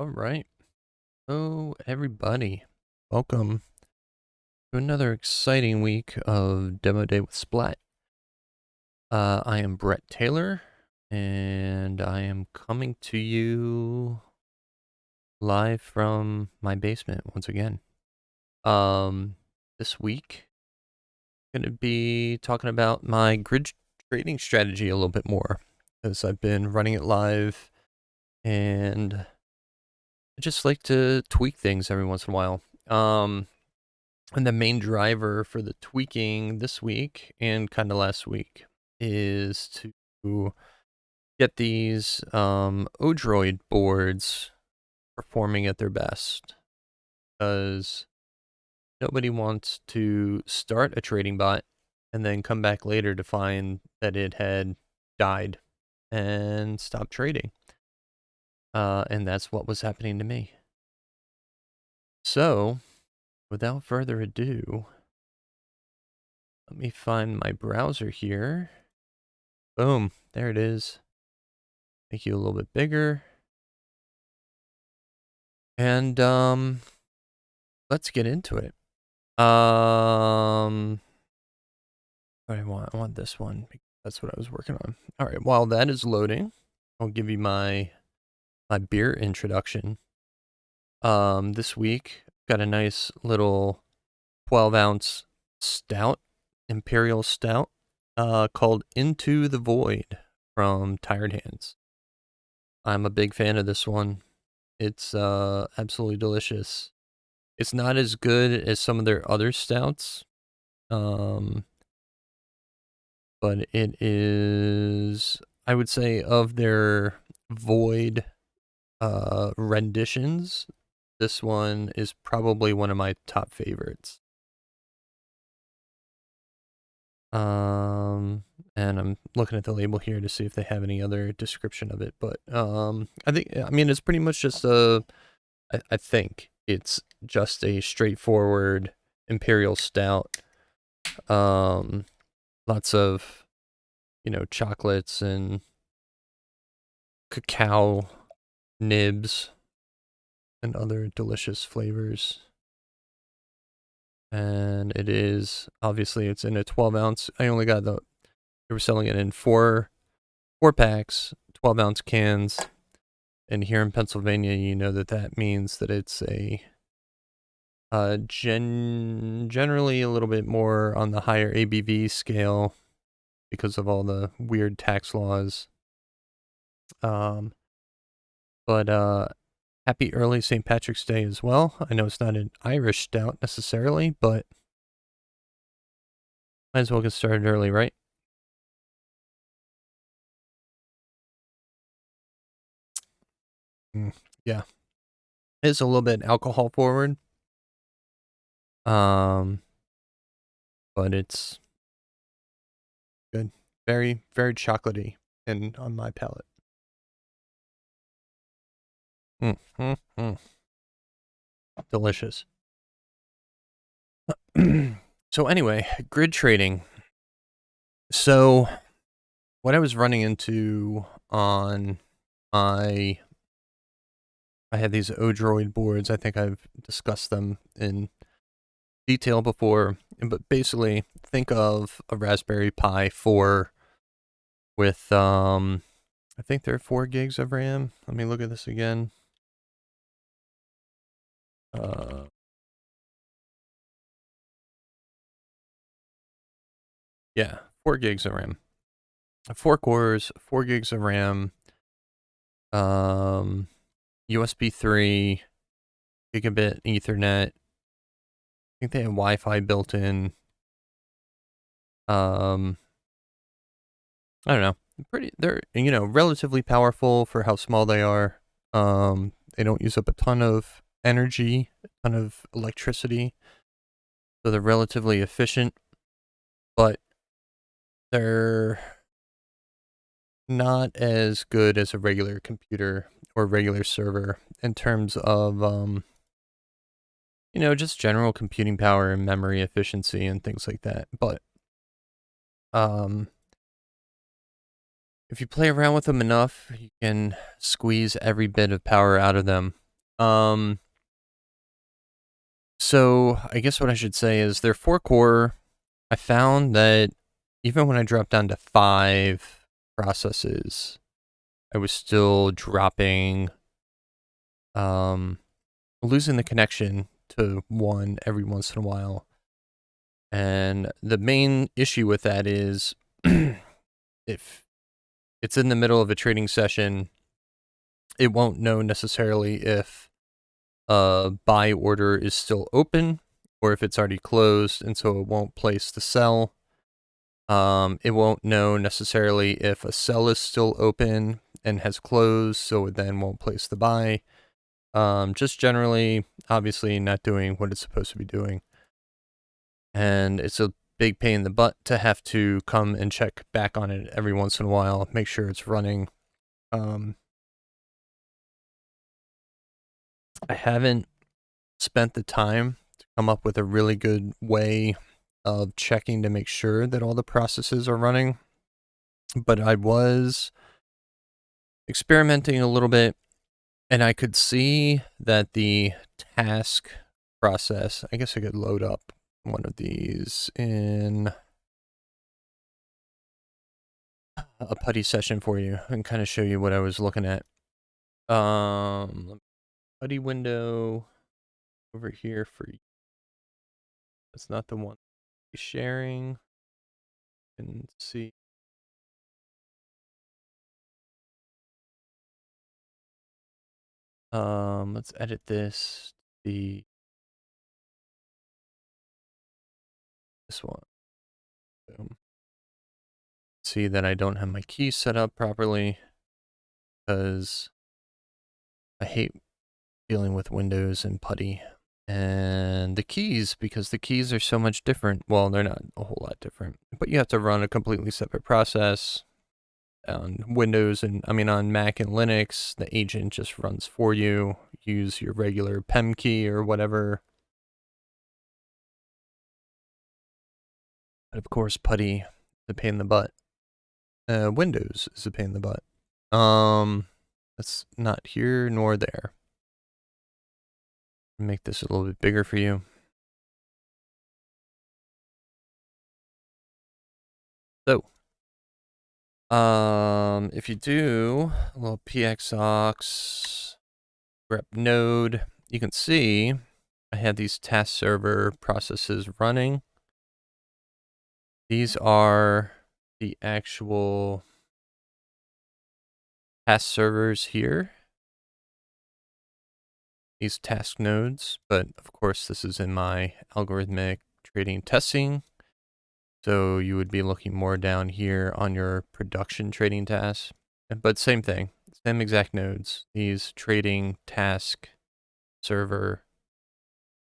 All right. Hello, everybody. Welcome to another exciting week of Demo Day with Splat. I am Brett Taylor, and I am coming to you live from my basement once again. This week, I'm going to be talking about my grid trading strategy a little bit more, as I've been running it live, and I just like to tweak things every once in a while. And the main driver for the tweaking this week and kind of last week is to get these Odroid boards performing at their best. Because nobody wants to start a trading bot and then come back later to find that it had died and stopped trading. And that's what was happening to me. So, without further ado, let me find my browser here. Boom, there it is. Make you a little bit bigger. And let's get into it. What do I want? I want this one. That's what I was working on. All right, while that is loading, I'll give you my beer introduction. This week got a nice little 12-ounce stout, imperial stout, called Into the Void from Tired Hands. I'm a big fan of this one. It's absolutely delicious. It's not as good as some of their other stouts, but it is, I would say, of their Void renditions, this one is probably one of my top favorites. And I'm looking at the label here to see if they have any other description of it, but I mean, it's pretty much just I think it's just a straightforward imperial stout. Lots of, chocolates and cacao nibs and other delicious flavors. And it is, obviously, it's in a 12-ounce. I only got they were selling it in four packs, 12-ounce cans. And here in Pennsylvania, you know that means that it's a generally a little bit more on the higher ABV scale because of all the weird tax laws. But happy early St. Patrick's Day as well. I know it's not an Irish stout necessarily, but might as well get started early, right? Yeah. It's a little bit alcohol forward. But it's good. Very, very chocolatey and on my palate. Delicious. So anyway, grid trading. So what I was running into on I had these Odroid boards. I think I've discussed them in detail before, but basically think of a Raspberry Pi 4 with I think there are 4 gigs of RAM. Let me look at this again. Yeah, 4 gigs of RAM. 4 cores, 4 gigs of RAM, USB 3, gigabit Ethernet. I think they have Wi-Fi built in. I don't know. They're relatively powerful for how small they are. They don't use up a ton of energy, a ton of electricity. So they're relatively efficient, but they're not as good as a regular computer or regular server in terms of just general computing power and memory efficiency and things like that. But if you play around with them enough, you can squeeze every bit of power out of them. So I guess what I should say is they're 4-core. I found that even when I dropped down to 5 processes, I was still dropping, losing the connection to one every once in a while. And the main issue with that is if it's in the middle of a trading session, it won't know necessarily if a buy order is still open or if it's already closed, and so it won't place the sell. It won't know necessarily if a sell is still open and has closed, so it then won't place the buy. Just generally, obviously not doing what it's supposed to be doing. And it's a big pain in the butt to have to come and check back on it every once in a while, make sure it's running. I haven't spent the time to come up with a really good way of checking to make sure that all the processes are running, but I was experimenting a little bit, and I could see that the task process, I guess I could load up one of these in a putty session for you and kind of show you what I was looking at. Putty window over here for you. That's not the one sharing. And see. Let's edit this. This one. Boom. See that I don't have my keys set up properly because I hate dealing with windows and putty. And the keys, because the keys are so much different. Well, they're not a whole lot different, but you have to run a completely separate process on Windows and on Mac and Linux. The agent just runs for you. Use your regular PEM key or whatever. But of course, putty is a pain in the butt. Windows is a pain in the butt. That's not here nor there. Make this a little bit bigger for you. So, if you do a little pxox grep node, you can see I have these task server processes running. These are the actual task servers here. These task nodes, but of course this is in my algorithmic trading testing. So you would be looking more down here on your production trading tasks, but same thing, same exact nodes, these trading task server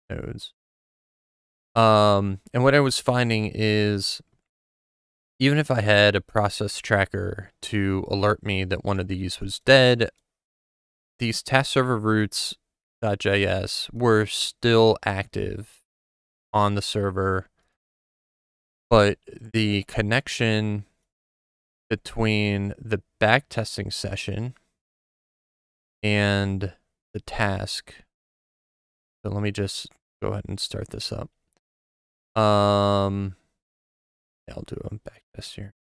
nodes. And what I was finding is even if I had a process tracker to alert me that one of these was dead, these task server routes.js were still active on the server, but the connection between the backtesting session and the task. So let me just go ahead and start this up. I'll do a backtest here.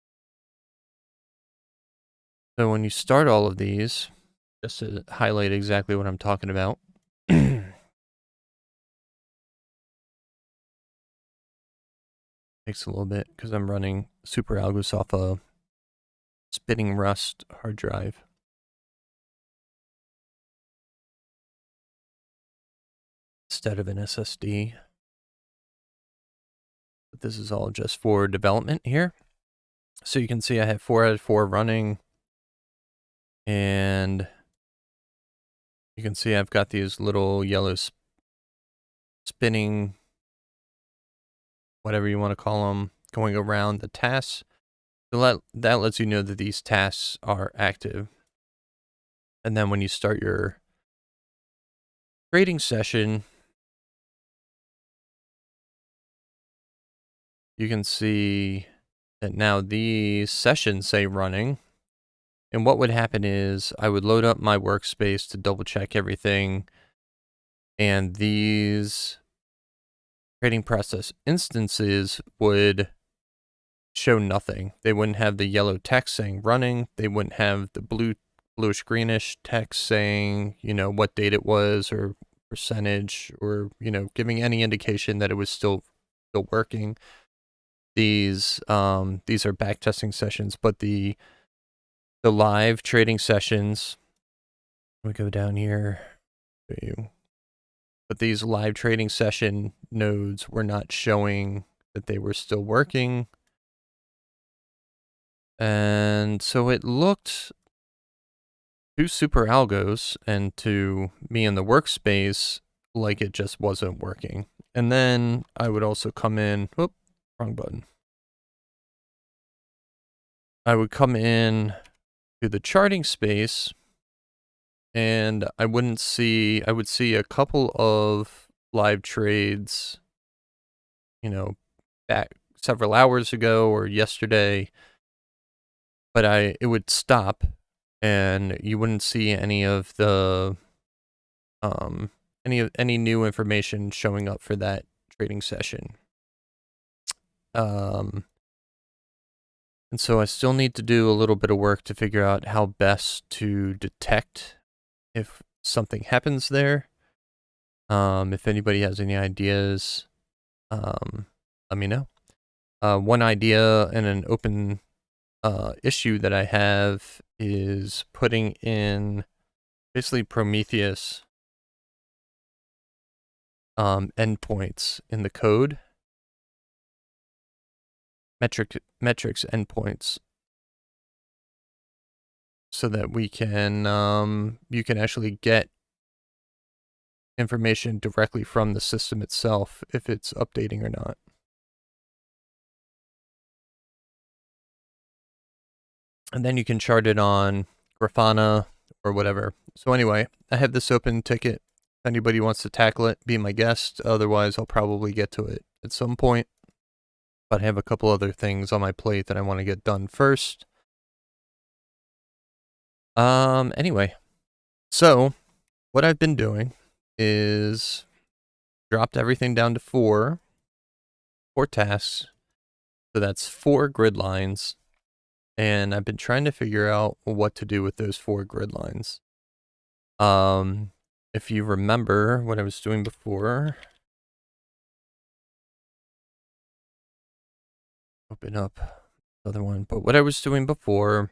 So when you start all of these, just to highlight exactly what I'm talking about. Takes a little bit because I'm running Superalgos off a spinning Rust hard drive. Instead of an SSD. But this is all just for development here. So you can see I have 4 out of 4 running. And you can see I've got these little yellow spinning, whatever you want to call them, going around the tasks. So that lets you know that these tasks are active. And then when you start your trading session, you can see that now these sessions say running. And what would happen is I would load up my workspace to double check everything. and these trading process instances would show nothing. They wouldn't have the yellow text saying running. They wouldn't have the bluish greenish text saying, what date it was or percentage or, giving any indication that it was still working. These are backtesting sessions, but the live trading sessions, we go down here, but these live trading session nodes were not showing that they were still working. And so it looked to Superalgos and to me in the workspace like it just wasn't working. And then I would also come in, wrong button. I would come in to the charting space and I would see a couple of live trades, back several hours ago or yesterday, but it would stop and you wouldn't see any of the any new information showing up for that trading session. And so I still need to do a little bit of work to figure out how best to detect if something happens there. If anybody has any ideas, let me know. One idea and an open issue that I have is putting in basically Prometheus endpoints in the code, metrics endpoints, so that we can you can actually get information directly from the system itself if it's updating or not. And then you can chart it on Grafana or whatever. So anyway, I have this open ticket. If anybody wants to tackle it, be my guest. Otherwise, I'll probably get to it at some point. But I have a couple other things on my plate that I want to get done first. Anyway, so what I've been doing is dropped everything down to four tasks. So that's 4 grid lines. And I've been trying to figure out what to do with those 4 grid lines. If you remember what I was doing before, open up the other one. But what I was doing before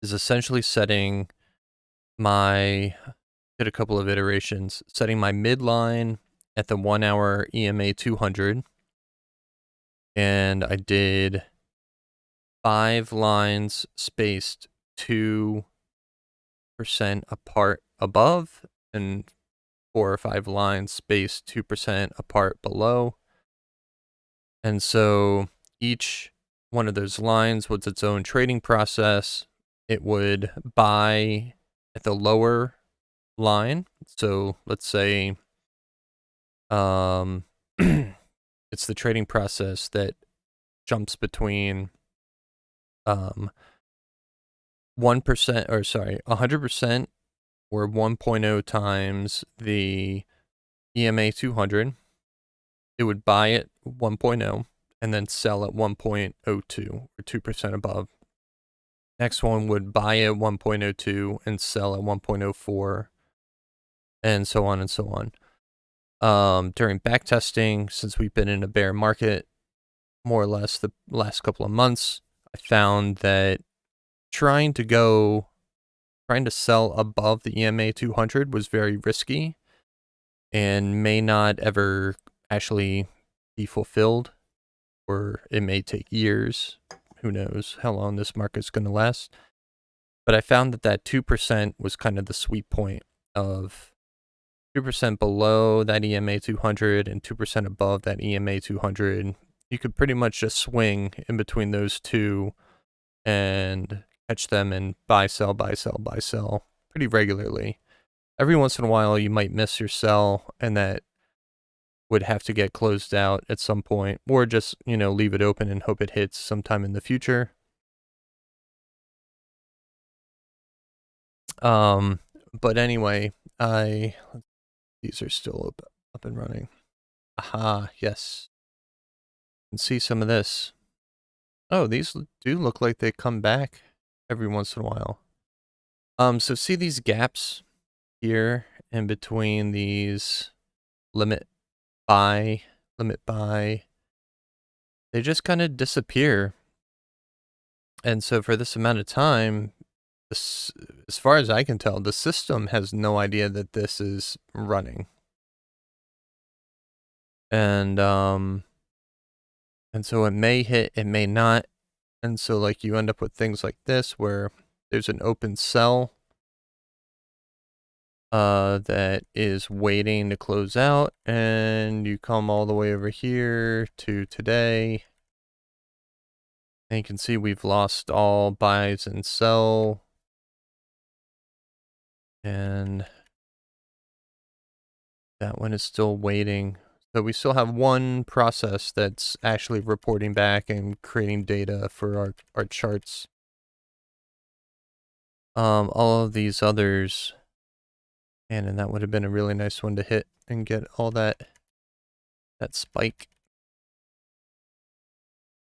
is essentially setting did a couple of iterations, setting my midline at the 1 hour EMA 200. And I did 5 lines spaced 2% apart above and 4 or 5 lines spaced 2% apart below. And so each one of those lines was its own trading process. It would buy at the lower line. So let's say it's the trading process that jumps between 1% or 100% or 1.0 times the EMA 200. It would buy at 1.0 and then sell at 1.02 or 2% above. Next one would buy at 1.02 and sell at 1.04, and so on and so on. During backtesting, since we've been in a bear market more or less the last couple of months, I found that trying to sell above the EMA 200 was very risky and may not ever actually be fulfilled, or it may take years. Who knows how long this market's going to last. But I found that 2% was kind of the sweet point of 2% below that EMA 200 and 2% above that EMA 200. You could pretty much just swing in between those two and catch them and buy, sell pretty regularly. Every once in a while, you might miss your sell, and that would have to get closed out at some point, or just, leave it open and hope it hits sometime in the future. But anyway, let's these are still up and running. Aha, yes. You can see some of this. Oh, these do look like they come back every once in a while. So see these gaps here in between these limit buy, they just kind of disappear. And so for this amount of time, this, as far as I can tell, the system has no idea that this is running. And so it may hit, it may not. And so like you end up with things like this where there's an open cell that is waiting to close out, and you come all the way over here to today. And you can see we've lost all buys and sell. And that one is still waiting. So we still have one process that's actually reporting back and creating data for our charts. All of these others, and that would have been a really nice one to hit and get all that spike.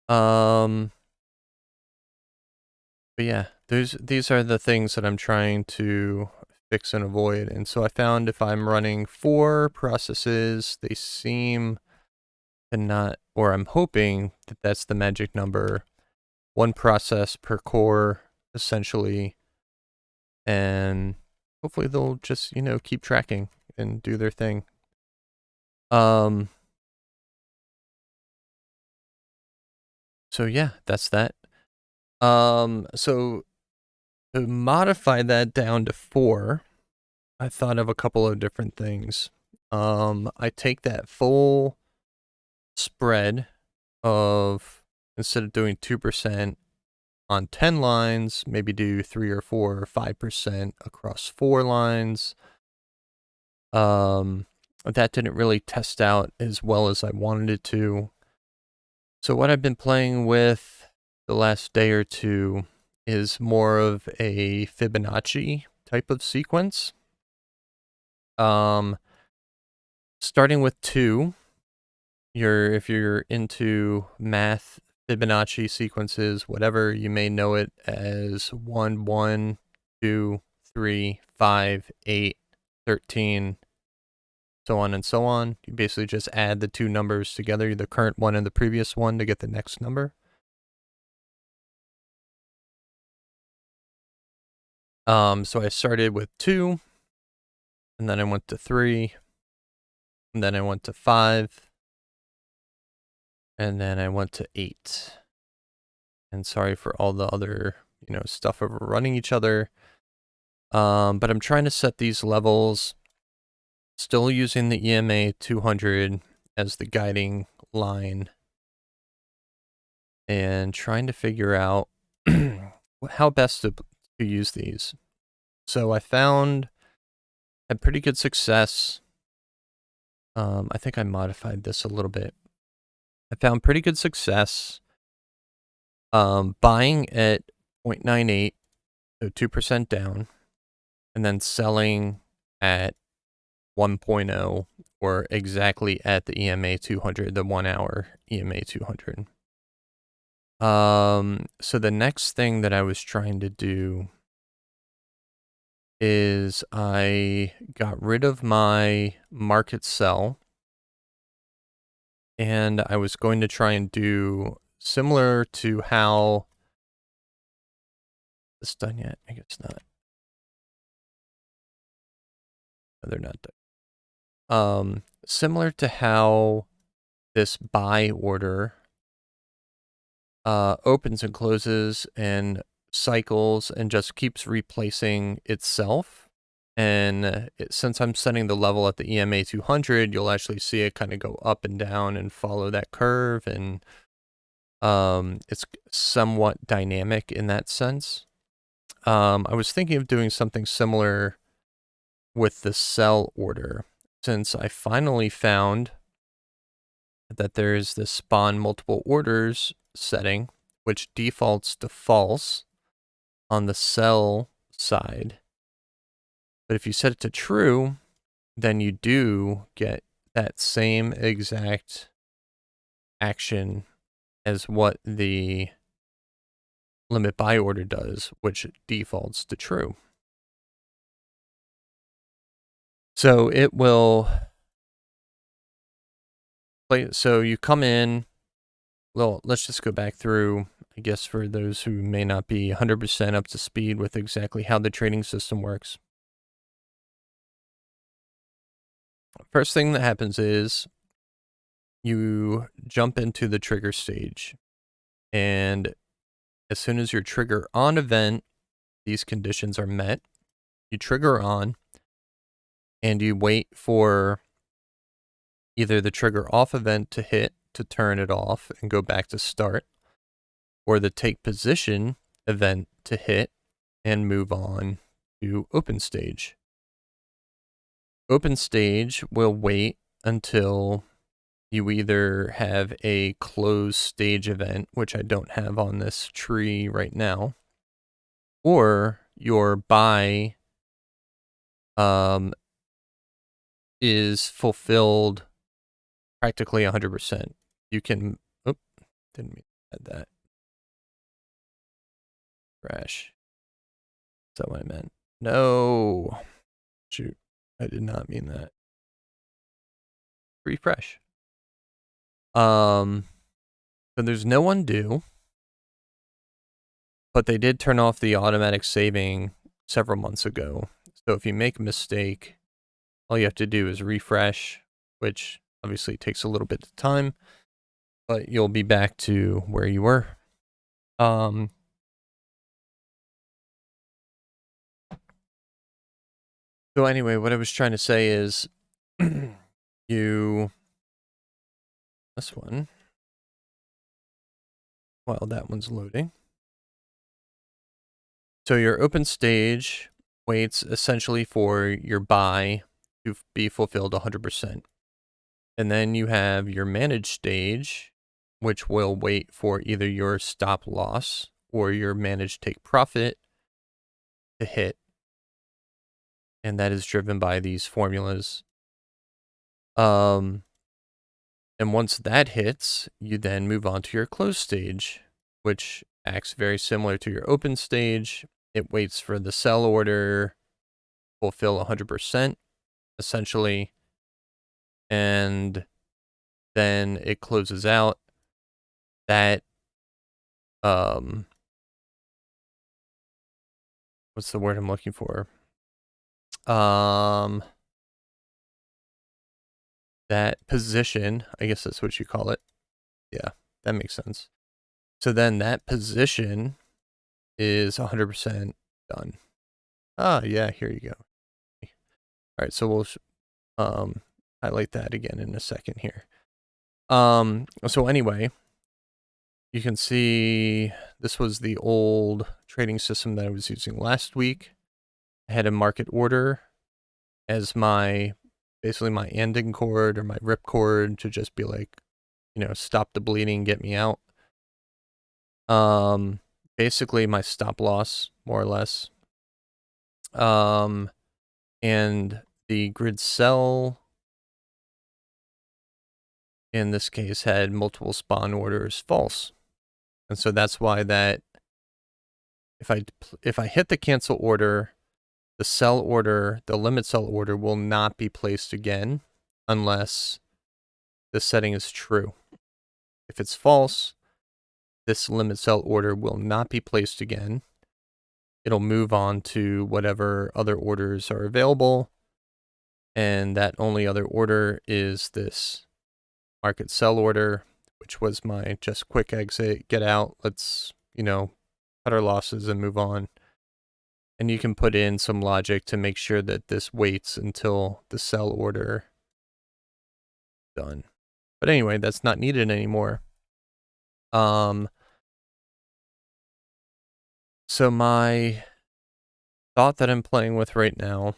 But yeah, these are the things that I'm trying to fix and avoid. And so I found if I'm running 4 processes, they seem to not, or I'm hoping that that's the magic number, 1 process per core, essentially. And hopefully they'll just, you know, keep tracking and do their thing. So yeah, that's that. So to modify that down to 4, I thought of a couple of different things. I take that full spread of, instead of doing 2% on 10 lines, maybe do 3 or 4 or 5% across 4 lines. That didn't really test out as well as I wanted it to. So what I've been playing with the last day or two is more of a Fibonacci type of sequence. Starting with 2, if you're into math, Fibonacci sequences, whatever, you may know it as 1, 1, 2, 3, 5, 8, 13, so on and so on. You basically just add the 2 numbers together, the current one and the previous one, to get the next number. So I started with 2, and then I went to 3, and then I went to 5, and then I went to 8. And sorry for all the other, you know, stuff overrunning each other. But I'm trying to set these levels, still using the EMA 200 as the guiding line, and trying to figure out how best to use these. So I had pretty good success. I think I modified this a little bit. I found pretty good success buying at 0.98, so 2% down, and then selling at 1.0, or exactly at the EMA 200, the 1 hour EMA 200. So the next thing that I was trying to do is I got rid of my market sell, and I was going to try and do similar to how it's done yet. I guess not. No, they're not done. Similar to how this buy order opens and closes and cycles and just keeps replacing itself. And since I'm setting the level at the EMA 200, you'll actually see it kind of go up and down and follow that curve. And it's somewhat dynamic in that sense. I was thinking of doing something similar with the sell order, since I finally found that there's this spawn multiple orders setting, which defaults to false on the sell side. But if you set it to true, then you do get that same exact action as what the limit buy order does, which defaults to true. So it will play. So you come in. Well, let's just go back through, I guess, for those who may not be 100% up to speed with exactly how the trading system works. First thing that happens is you jump into the trigger stage, and as soon as your trigger on event, these conditions are met, you trigger on, and you wait for either the trigger off event to hit to turn it off and go back to start, or the take position event to hit and move on to open stage. Open stage will wait until you either have a closed stage event, which I don't have on this tree right now, or your buy is fulfilled practically 100%. You can, didn't mean to add that. Crash. That's what I meant. No. Shoot. I did not mean that. Refresh. So there's no undo, but they did turn off the automatic saving several months ago. So if you make a mistake, all you have to do is refresh, which obviously takes a little bit of time, but you'll be back to where you were. So anyway, what I was trying to say is this one, while that one's loading. So your open stage waits essentially for your buy to be fulfilled 100%. And then you have your managed stage, which will wait for either your stop loss or your managed take profit to hit. And that is driven by these formulas. And once that hits, you then move on to your close stage, which acts very similar to your open stage. It waits for the sell order, fulfill 100%, essentially, and then it closes out. That, what's the word I'm looking for? That position, I guess that's what you call it. Yeah, that makes sense. So then that position is 100% done. Ah, yeah, here you go. All right, so we'll highlight that again in a second here. So anyway, you can see this was the old trading system that I was using last week. I had a market order as basically my ending cord or my rip cord to just be like, stop the bleeding, get me out. Basically my stop loss, more or less. And the grid cell in this case had multiple spawn orders false. And so that's why that if I hit the cancel order, the sell order, the limit sell order will not be placed again unless the setting is true. If it's false, this limit sell order will not be placed again. It'll move on to whatever other orders are available. And that only other order is this market sell order, which was my just quick exit, get out, let's, cut our losses and move on. And you can put in some logic to make sure that this waits until the sell order is done. But anyway, that's not needed anymore. So my thought that I'm playing with right now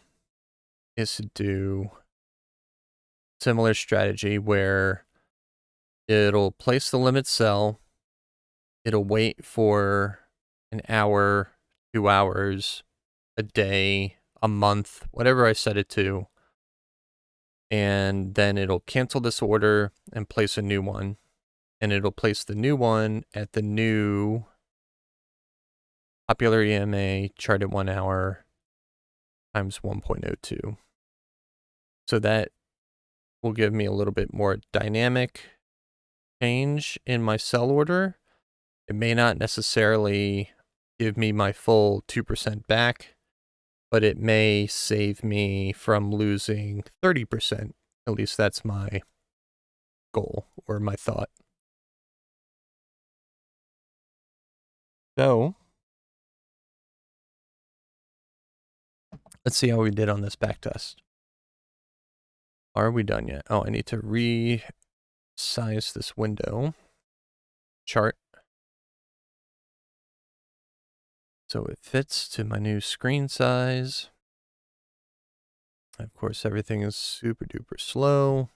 is to do similar strategy where it'll place the limit sell, it'll wait for an hour, 2 hours, a day, a month, whatever I set it to. and then it'll cancel this order and place a new one, and it'll place the new one at the new popular EMA charted 1 hour times 1.02. So that will give me a little bit more dynamic change in my sell order. It may not necessarily give me my full 2% back, but it may save me from losing 30%. At least that's my goal or my thought. So let's see how we did on this back test. Are we done yet? Oh, I need to resize this window chart so it fits to my new screen size. Of course, everything is super duper slow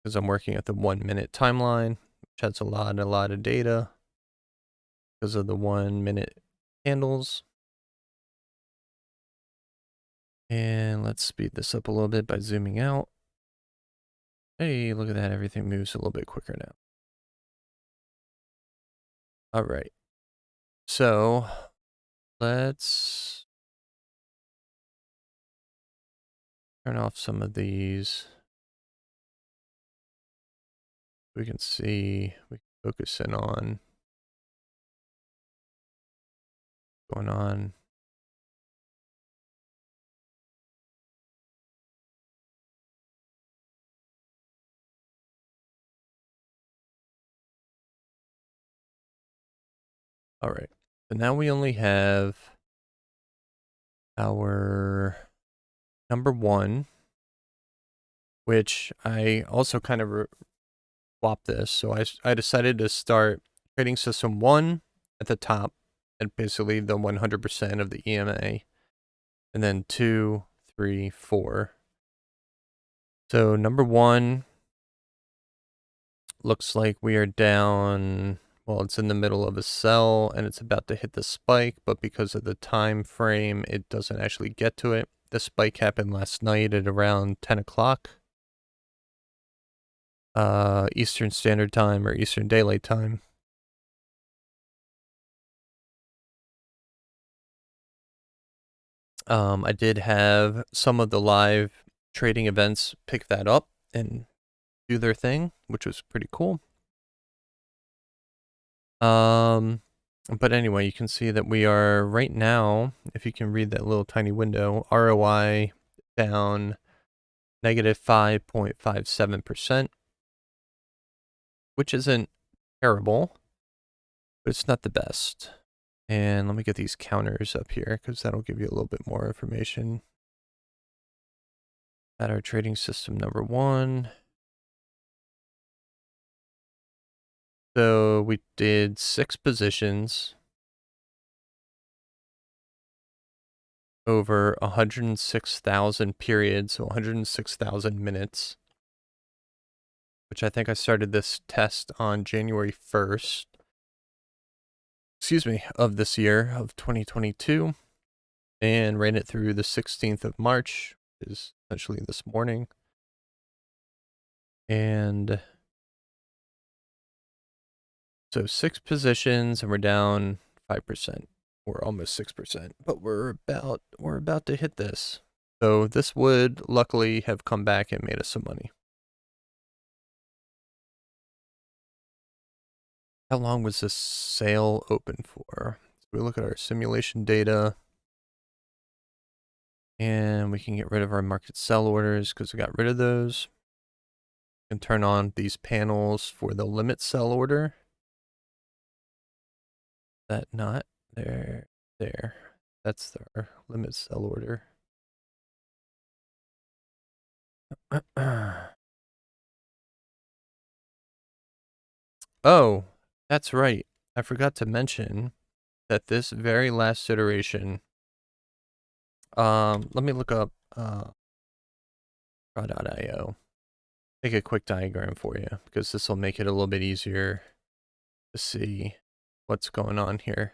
because I'm working at the 1 minute timeline, which has a lot of data because of the 1 minute candles. And let's speed this up a little bit by zooming out. Hey, look at that. Everything moves a little bit quicker now. All right. So let's turn off some of these. We can see, we can focus in on what's going on. All right. So now we only have our number 1, which I also kind of swapped this. So I decided to start trading system 1 at the top and basically the 100% of the EMA, and then 2, 3, 4. So number 1 looks like we are down. Well, it's in the middle of a sell and it's about to hit the spike, but because of the time frame, it doesn't actually get to it. The spike happened last night at around 10 o'clock. Eastern Standard Time or Eastern Daylight Time. I did have some of the live trading events pick that up and do their thing, which was pretty cool. But anyway, you can see that we are right now, if you can read that little tiny window, ROI down negative 5.57%, which isn't terrible, but it's not the best. And let me get these counters up here because that'll give you a little bit more information. At our trading system number 1. So we did 6 positions over 106,000 periods, so 106,000 minutes, which I think I started this test on January 1st, of this year, of 2022, and ran it through the 16th of March, which is essentially this morning. And so 6 positions and we're down 5%. We're almost 6%, but we're about to hit this. So this would luckily have come back and made us some money. How long was this sale open for? So we look at our simulation data and we can get rid of our market sell orders because we got rid of those. We can turn on these panels for the limit sell order. That not there. That's our limit sell order. Oh, that's right. I forgot to mention that this very last iteration, let me look up raw.io. Make a quick diagram for you because this will make it a little bit easier to see what's going on here.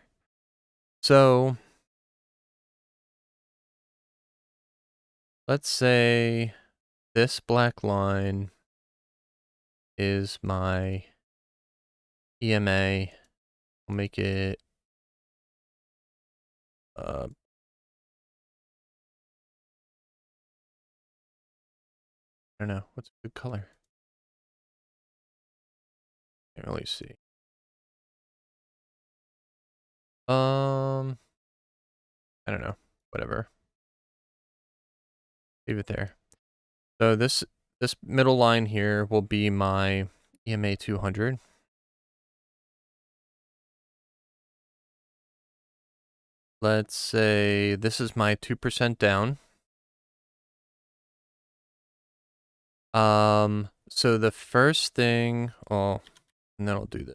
So let's say this black line is my EMA. I'll make it I don't know, what's a good color? Can't really see. I don't know, whatever. Leave it there. So this middle line here will be my EMA 200. Let's say this is my 2% down. So the first thing, and then I'll do this.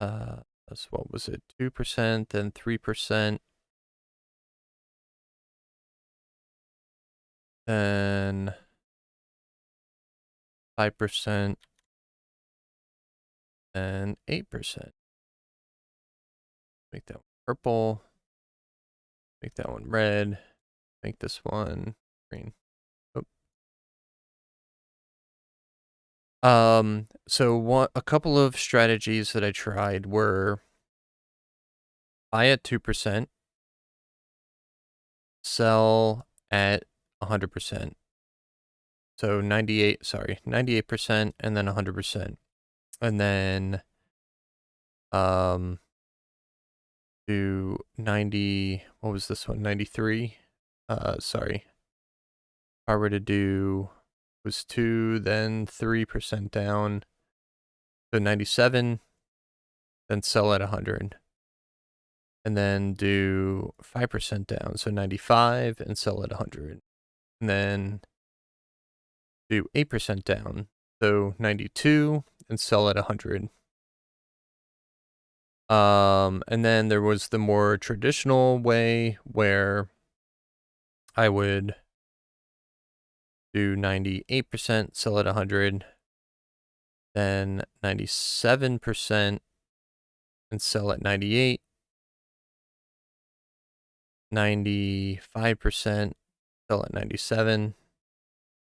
That's, what was it? 2%, then 3%, then 5%, and 8%. Make that one purple. Make that one red. Make this one green. So a couple of strategies that I tried were buy at 2%, sell at 100%. So 98%, and then 100%. And then do 90, what was this one? 93. Sorry. If I were to do was 2, then 3% down. So 97, then sell at 100. And then do 5% down, so 95, and sell at 100. And then do 8% down, so 92, and sell at 100. And then there was the more traditional way where I would do 98%, sell at 100, then 97%, and sell at 98, 95%, sell at 97,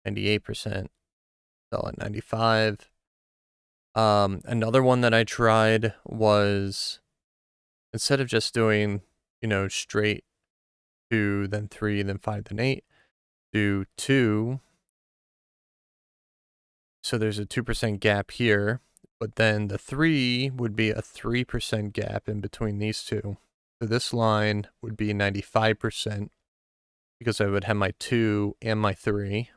98%, sell at 95. Another one that I tried was, instead of just doing, straight 2, then 3, then 5, then 8, do 2. So there's a 2% gap here, but then the 3 would be a 3% gap in between these two. So this line would be 95% because I would have my 2 and my 3.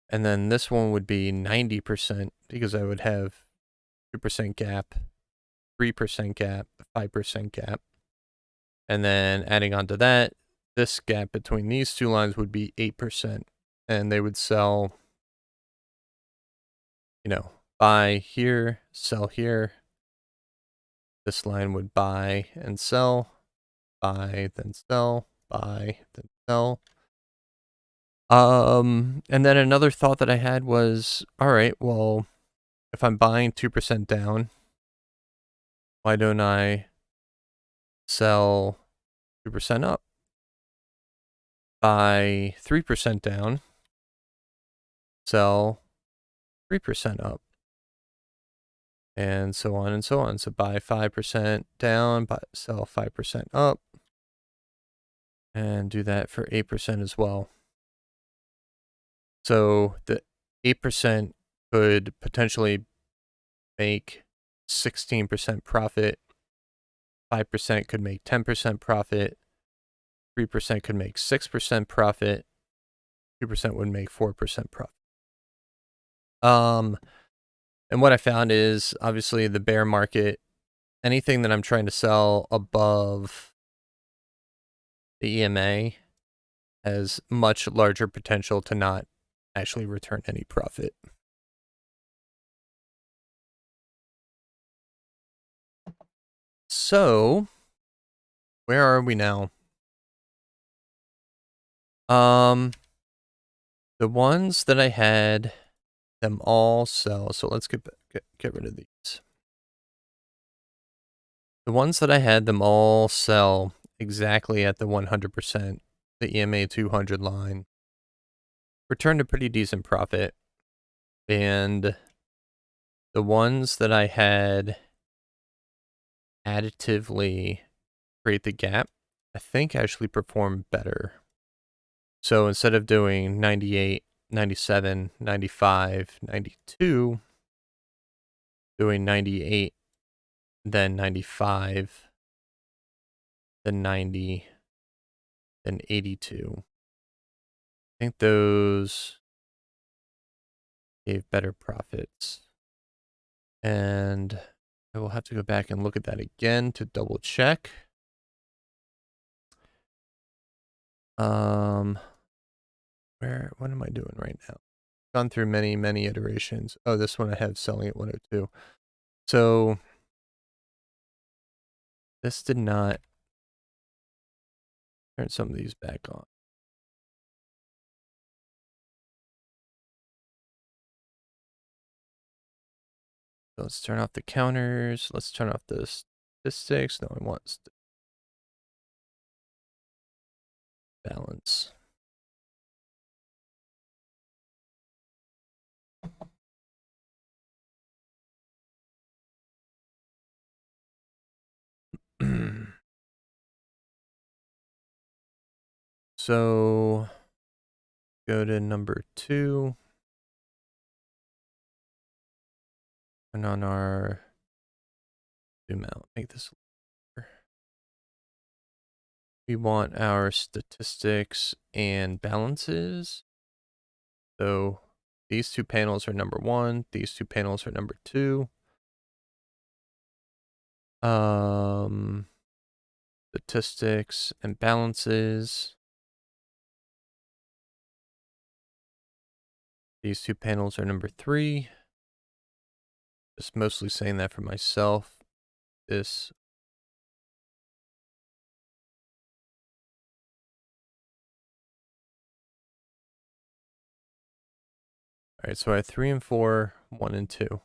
And then this one would be 90% because I would have 2% gap, 3% gap, 5% gap. And then adding on to that, this gap between these two lines would be 8%. And they would sell, buy here, sell here. This line would buy and sell, buy, then sell, buy, then sell. And then another thought that I had was, all right, well, if I'm buying 2% down, why don't I sell 2% up? Buy 3% down, sell 3% up, and so on and so on. So buy 5% down, sell 5% up, and do that for 8% as well. So the 8% could potentially make 16% profit, 5% could make 10% profit, 3% could make 6% profit, 2% would make 4% profit. And what I found is, obviously, the bear market, anything that I'm trying to sell above the EMA has much larger potential to not actually return any profit. So, where are we now? The ones that I had them all sell. So let's get rid of these. The ones that I had them all sell exactly at the 100%, the EMA 200 line, returned a pretty decent profit. And the ones that I had additively create the gap, I think actually performed better. So instead of doing 98, 97, 95, 92, doing 98, then 95, then 90, then 82. I think those gave better profits. And I will have to go back and look at that again to double check. What am I doing right now? Gone through many iterations. Oh, this one I have selling at 102. So this did not turn some of these back on. So let's turn off the counters. Let's turn off the statistics. No, I want balance. So go to number 2. And on our zoom out, make this lower. We want our statistics and balances. So these two panels are number 1. These two panels are number 2. Statistics and balances. These two panels are number 3. Just mostly saying that for myself. This. All right, so I have 3 and 4, 1 and 2.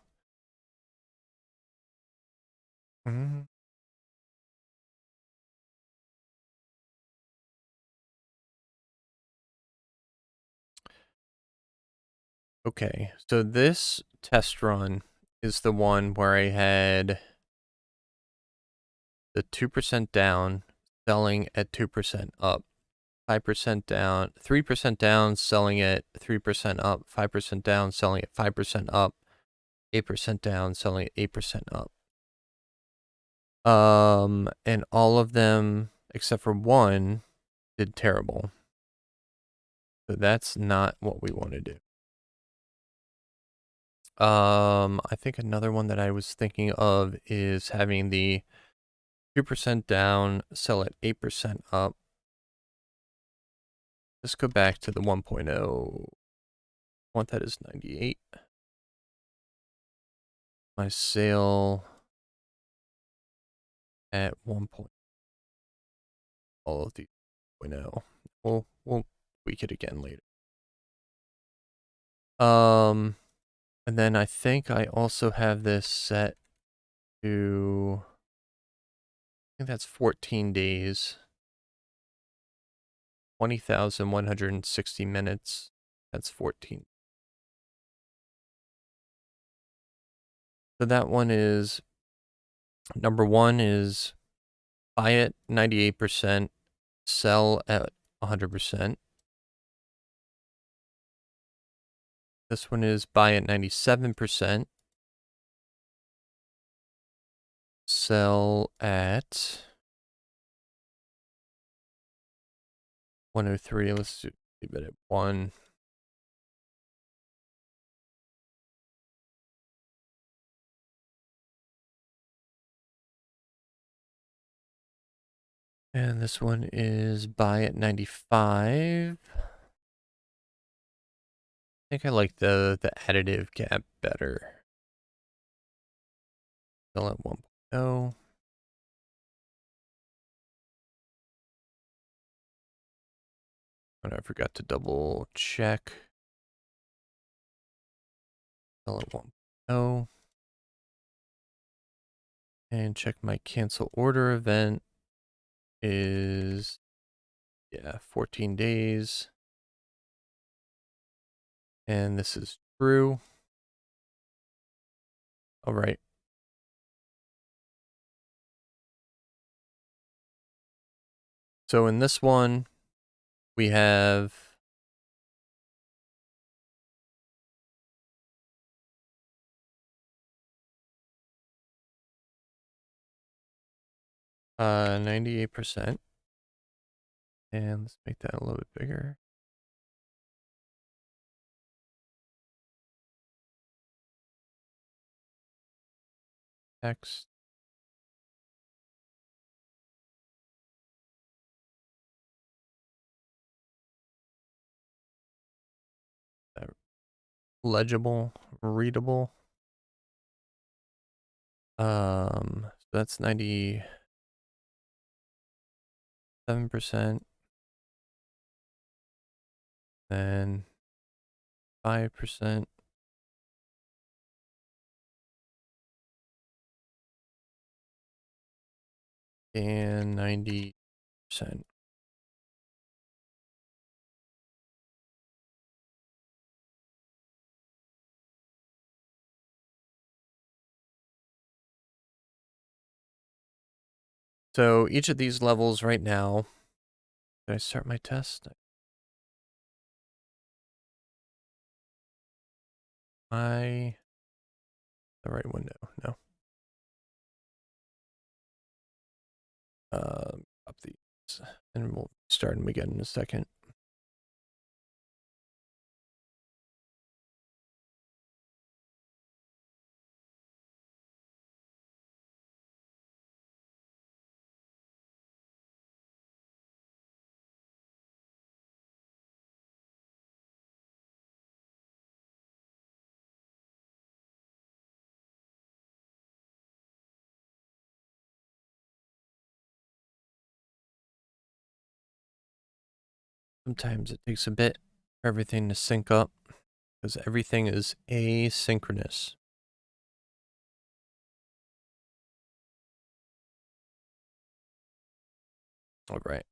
Okay, so this test run is the one where I had the 2% down, selling at 2% up, 5% down, 3% down, selling at 3% up, 5% down, selling at 5% up, 8% down, selling at 8% up. And all of them, except for one, did terrible. So that's not what we want to do. I think another one that I was thinking of is having the 2% down, sell at 8% up. Let's go back to the 1.0. I want that as 98. My sale at 1. All of these 0.0. We'll tweak it again later. And then I think I also have this set to, I think that's 14 days. 20,160 minutes. That's 14. So that one is, number 1 is buy at 98%, sell at 100%. This one is buy at 97%, sell at 103. Let's leave it at 1. And this one is buy at 95. I think I like the additive gap better. Sell at 1.0. And I forgot to double check. Sell at 1.0. And check my cancel order event is, yeah, 14 days. And this is true. All right. So in this one, we have uh 98%. And let's make that a little bit bigger. Text. Legible, readable. So that's 97%. Then 5%. And 90%. So each of these levels right now, did I start my test? The right window, no. Up these, and we'll start them again in a second. Sometimes it takes a bit for everything to sync up because everything is asynchronous. All right.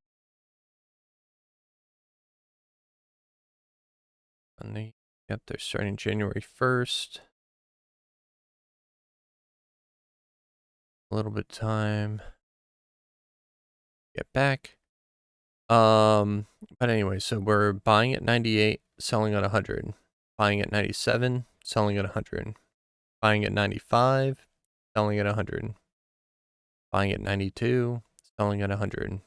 And yep, they're starting January 1st. A little bit of time. Get back. But anyway, so we're buying at 98, selling at 100. Buying at 97, selling at 100. Buying at 95, selling at 100. Buying at 92, selling at 100.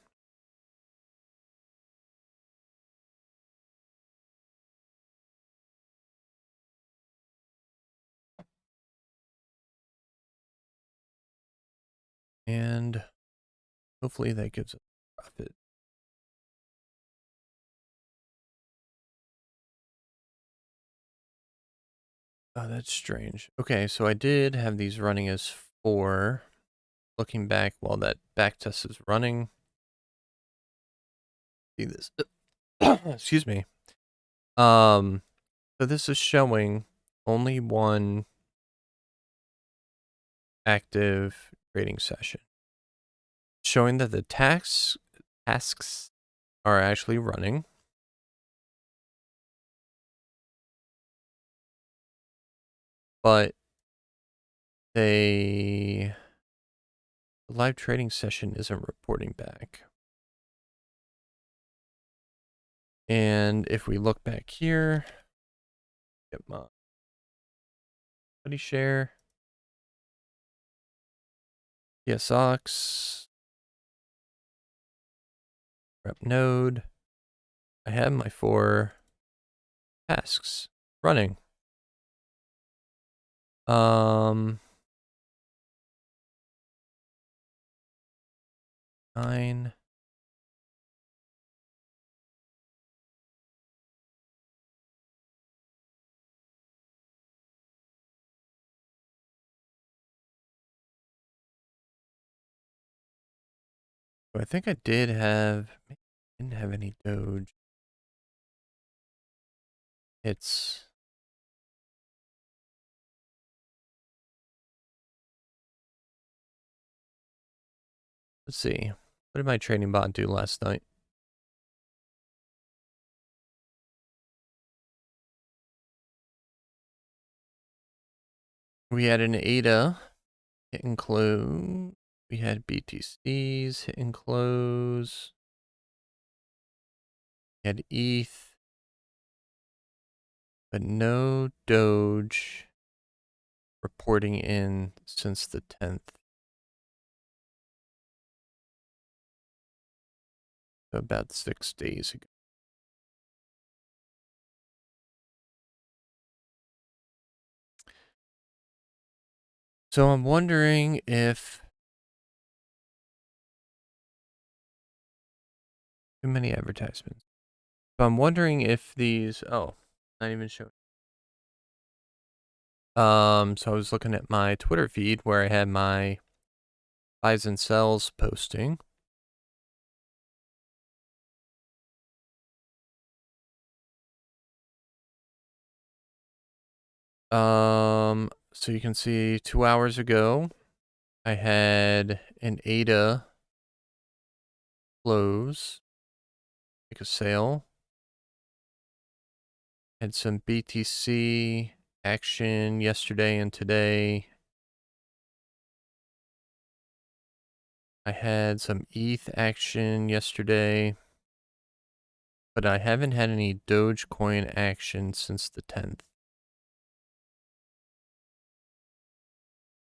And hopefully that gives us profit. Oh, that's strange. Okay, so I did have these running as 4. Looking back while that back test is running. See this. Excuse me. So this is showing only one active trading session. Showing that the tasks are actually running. But the live trading session isn't reporting back. And if we look back here, get my buddy share, PSOX, rep node, I have my 4 tasks running. 9. I think I did have, didn't have any Doge. Let's see. What did my trading bot do last night? We had an ADA hit and close. We had BTCs hit and close. We had ETH, but no Doge reporting in since the 10th. So about 6 days ago. So I'm wondering if too many advertisements. So I'm wondering if these, oh, not even showing. So I was looking at my Twitter feed where I had my buys and sells posting. So you can see 2 hours ago, I had an ADA close, make a sale. Had some BTC action yesterday and today. I had some ETH action yesterday, but I haven't had any Dogecoin action since the 10th.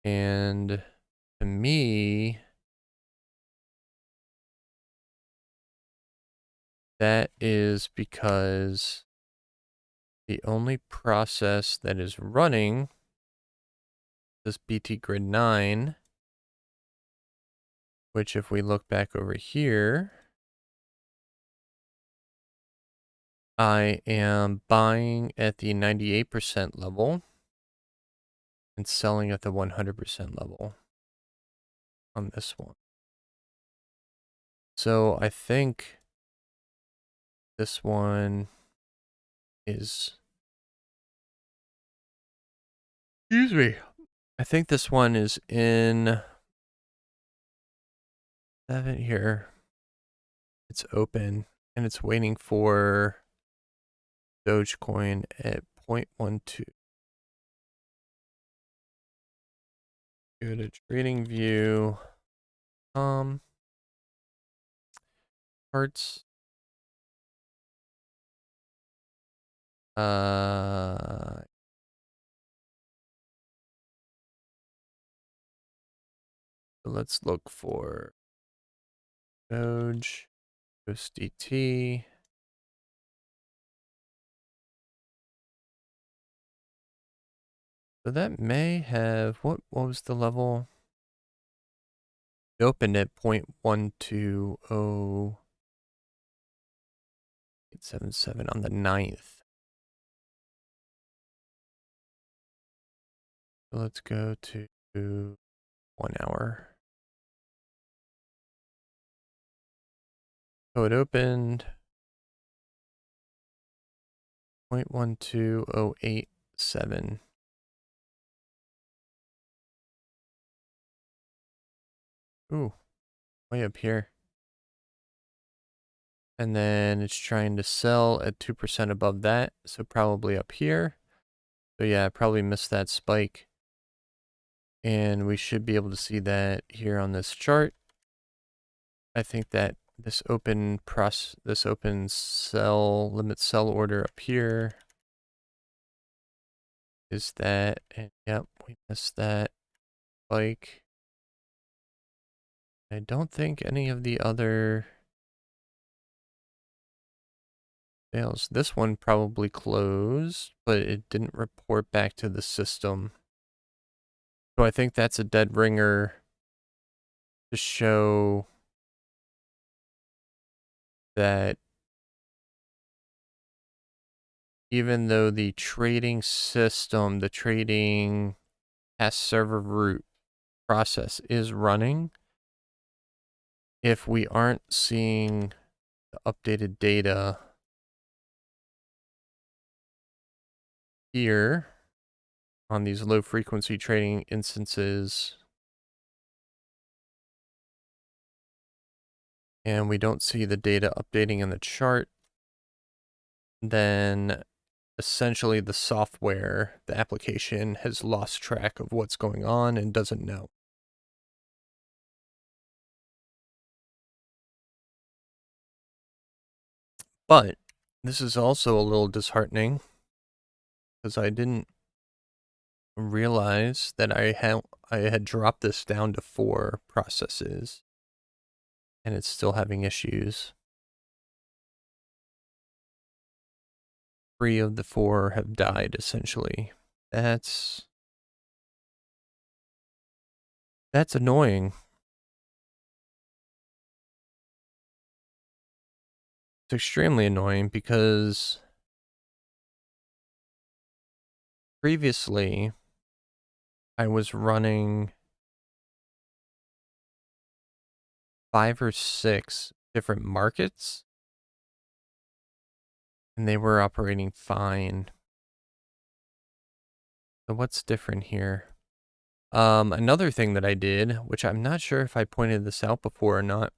And to me, that is because the only process that is running this BT Grid 9, which if we look back over here, I am buying at the 98% level and selling at the 100% level on this one. So I think this one is, excuse me, I think this one is in, I have it here. It's open and it's waiting for Dogecoin at 0.12. Go to trading view, charts, so let's look for Doge, USDT. So that may have, what was the level? It opened at 0.120877 on the 9th. So let's go to 1 hour. So it opened 0.12087. Ooh, way up here. And then it's trying to sell at 2% above that, so probably up here. So yeah, I probably missed that spike. And we should be able to see that here on this chart. I think that this open sell, limit sell order up here is that, and yep, we missed that spike. I don't think any of the other sales, this one probably closed, but it didn't report back to the system. So I think that's a dead ringer to show that even though the trading system, the trading test server root process is running, if we aren't seeing the updated data here on these low frequency trading instances, and we don't see the data updating in the chart, then essentially the software, the application has lost track of what's going on and doesn't know. But this is also a little disheartening because I didn't realize that I had dropped this down to 4 processes and it's still having issues. 3 of the 4 have died essentially. That's annoying. It's extremely annoying because previously I was running 5 or 6 different markets and they were operating fine. So what's different here? Another thing that I did, which I'm not sure if I pointed this out before or not.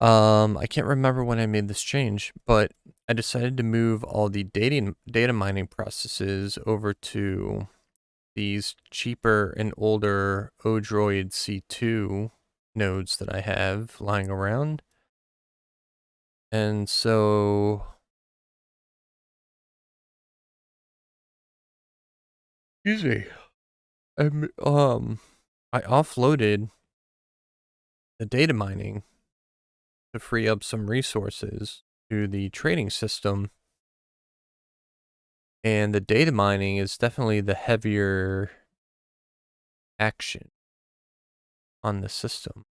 I can't remember when I made this change, but I decided to move all the data mining processes over to these cheaper and older Odroid C2 nodes that I have lying around. And so, excuse me, I offloaded the data mining to free up some resources to the trading system. And the data mining is definitely the heavier action on the system.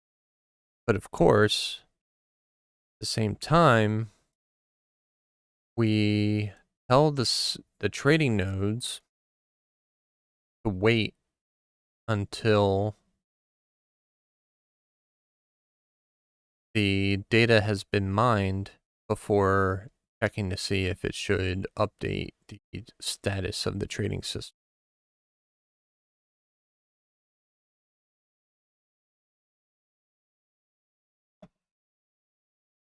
But of course, at the same time, we tell the trading nodes to wait until the data has been mined before checking to see if it should update the status of the trading system.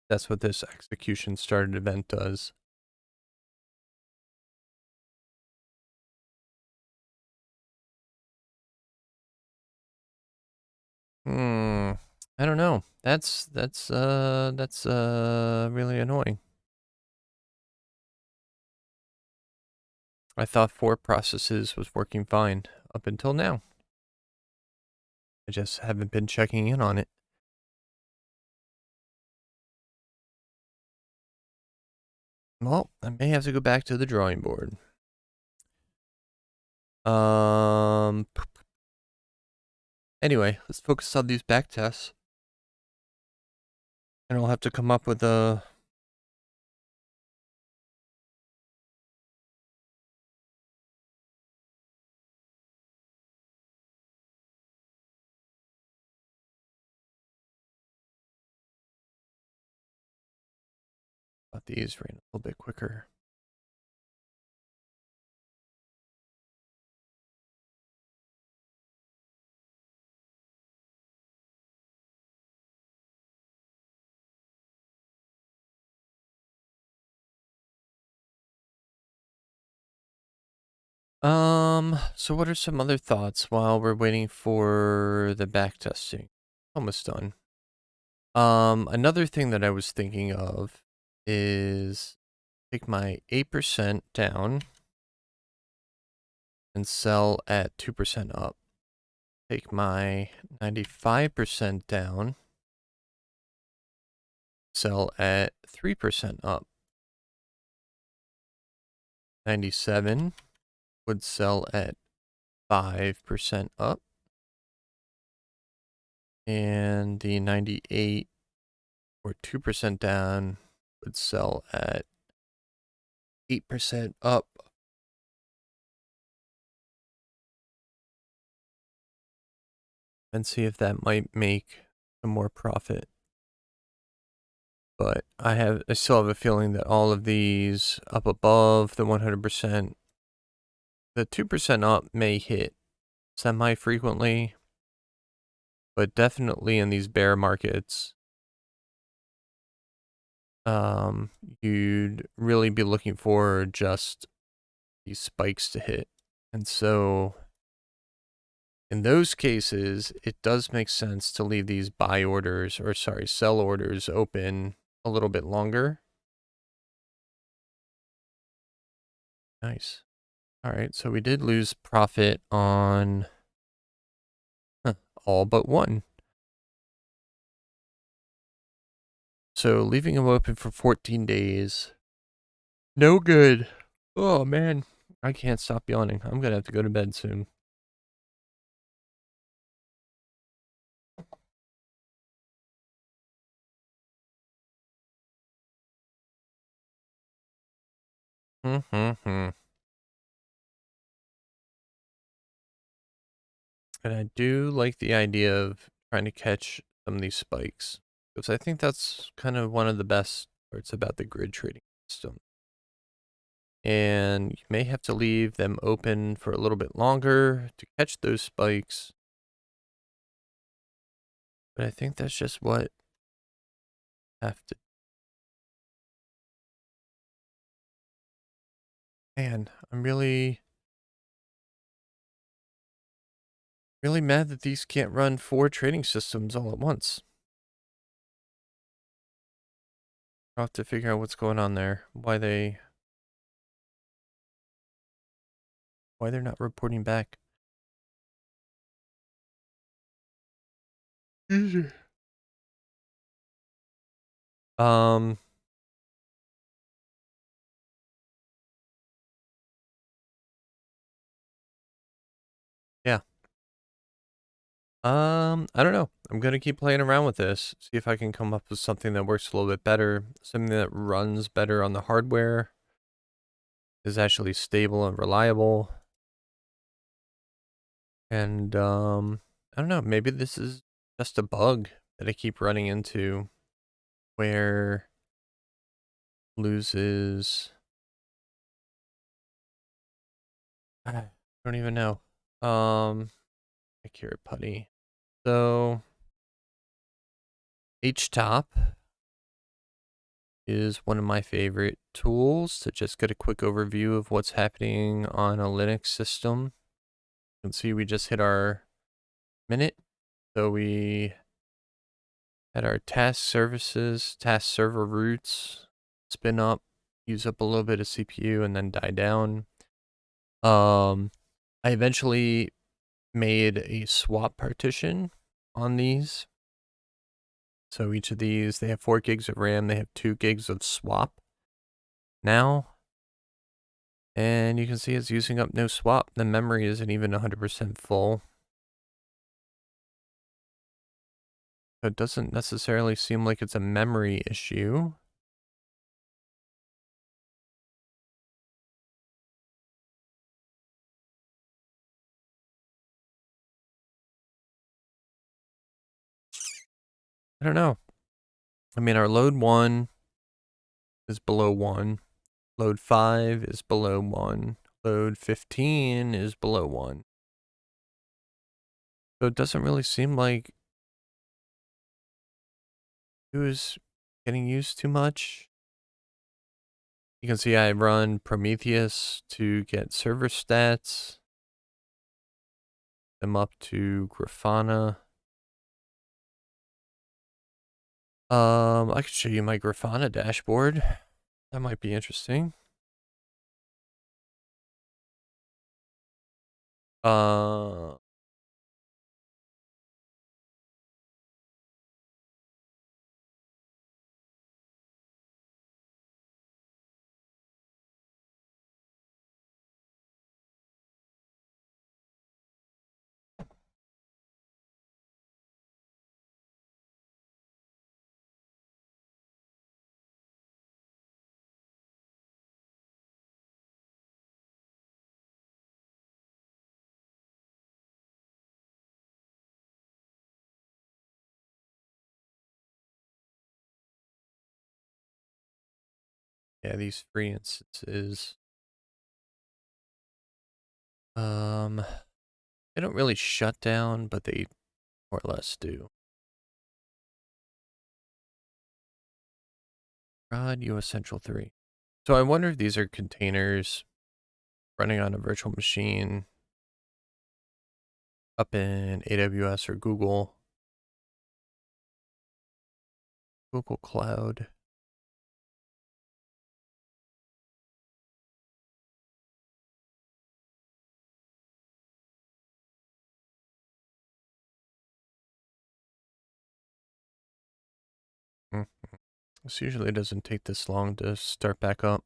That's what this execution started event does. I don't know. That's really annoying. I thought 4 processes was working fine up until now. I just haven't been checking in on it. Well, I may have to go back to the drawing board. Anyway, let's focus on these back tests. And I'll have to come up with a these ran a little bit quicker. So what are some other thoughts while we're waiting for the back testing? Almost done. Another thing that I was thinking of is take my 8% down and sell at 2% up. Take my 95% down, sell at 3% up. 97 would sell at 5% up. And the 98 or 2% down would sell at 8% up. And see if that might make some more profit. But I still have a feeling that all of these up above the 100%, the 2% up may hit semi-frequently, but definitely in these bear markets, you'd really be looking for just these spikes to hit. And so in those cases, it does make sense to leave these sell orders open a little bit longer. Nice. All right, so we did lose profit on all but one. So leaving them open for 14 days. No good. Oh, man. I can't stop yawning. I'm going to have to go to bed soon. And I do like the idea of trying to catch some of these spikes, because I think that's kind of one of the best parts about the grid trading system. And you may have to leave them open for a little bit longer to catch those spikes. But I think that's just what I have to. Man, I'm really mad that these can't run 4 trading systems all at once. I'll have to figure out what's going on there. Why they're not reporting back. Easy. Yeah. I don't know. I'm gonna keep playing around with this, see if I can come up with something that works a little bit better, something that runs better on the hardware, is actually stable and reliable. And I don't know, maybe this is just a bug that I keep running into where loses. I don't even know. Accurate putty. So H-top is one of my favorite tools to just get a quick overview of what's happening on a Linux system. You can see we just hit our minute. So we had our task server roots spin up, use up a little bit of CPU and then die down. I eventually made a swap partition on these. So each of these, they have 4 gigs of RAM, they have 2 gigs of swap now. And you can see it's using up no swap. The memory isn't even 100% full. So it doesn't necessarily seem like it's a memory issue. I don't know. I mean, our load 1 is below 1. Load 5 is below 1. Load 15 is below 1. So it doesn't really seem like it was getting used too much. You can see I run Prometheus to get server stats. Them up to Grafana. I could show you my Grafana dashboard. That might be interesting. Uh, yeah, these free instances. They don't really shut down, but they more or less do. God, US Central 3. So I wonder if these are containers running on a virtual machine up in AWS or Google Cloud. Hmm. This usually doesn't take this long to start back up.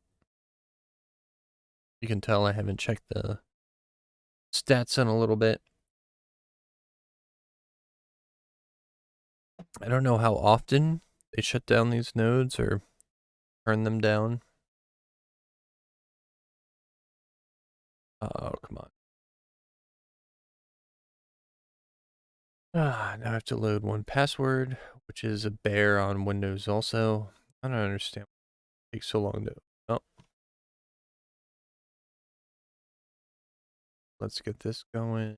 You can tell I haven't checked the stats in a little bit. I don't know how often they shut down these nodes or turn them down. Oh, come on. Now I have to load one password, which is a bear on Windows also. I don't understand why it takes so long to... Oh, let's get this going.